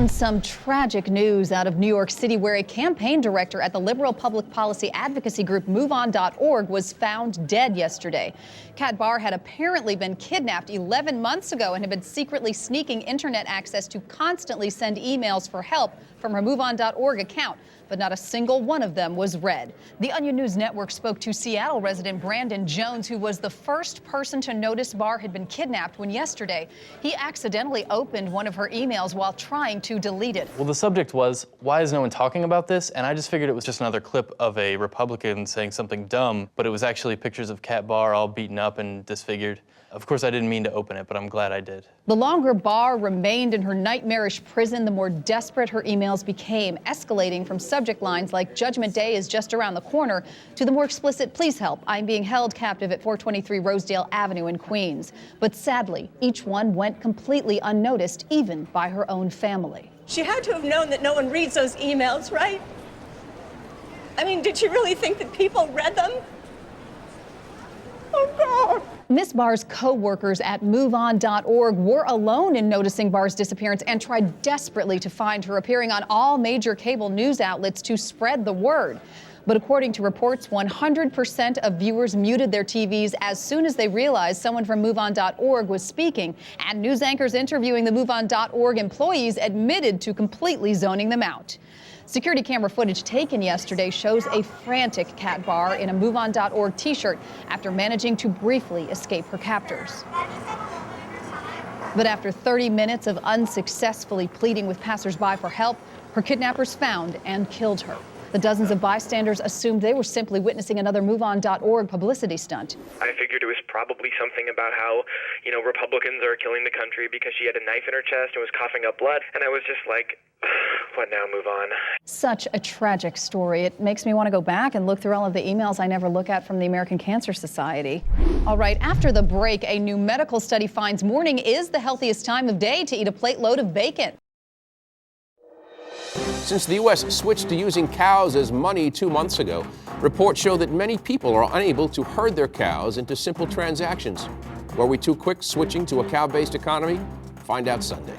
And some tragic news out of New York City, where a campaign director at the liberal public policy advocacy group MoveOn.org was found dead yesterday. Kat Barr had apparently been kidnapped 11 months ago and had been secretly sneaking internet access to constantly send emails for help from her MoveOn.org account, but not a single one of them was read. The Onion News Network spoke to Seattle resident Brandon Jones, who was the first person to notice Barr had been kidnapped when yesterday he accidentally opened one of her emails while trying to delete it. Well, the subject was, why is no one talking about this? And I just figured it was just another clip of a Republican saying something dumb, but it was actually pictures of Kat Barr all beaten up and disfigured. Of course, I didn't mean to open it, but I'm glad I did. The longer Barr remained in her nightmarish prison, the more desperate her emails became, escalating from subject lines like "Judgment Day is just around the corner" to the more explicit "Please help, I'm being held captive at 423 Rosedale Avenue in Queens." But sadly, each one went completely unnoticed, even by her own family. She had to have known that no one reads those emails, right? I mean, did she really think that people read them? Oh, God. Miss Barr's co-workers at MoveOn.org were alone in noticing Barr's disappearance and tried desperately to find her, appearing on all major cable news outlets to spread the word. But according to reports, 100% of viewers muted their TVs as soon as they realized someone from MoveOn.org was speaking, and news anchors interviewing the MoveOn.org employees admitted to completely zoning them out. Security camera footage taken yesterday shows a frantic Kat Barr in a MoveOn.org t-shirt after managing to briefly escape her captors. But after 30 minutes of unsuccessfully pleading with passersby for help, her kidnappers found and killed her. The dozens of bystanders assumed they were simply witnessing another MoveOn.org publicity stunt. I figured it was probably something about how, Republicans are killing the country because she had a knife in her chest and was coughing up blood. And I was just like, what now, move on. Such a tragic story. It makes me want to go back and look through all of the emails I never look at from the American Cancer Society. All right, after the break, a new medical study finds morning is the healthiest time of day to eat a plate load of bacon. Since the U.S. switched to using cows as money 2 months ago, reports show that many people are unable to herd their cows into simple transactions. Were we too quick switching to a cow-based economy? Find out Sunday.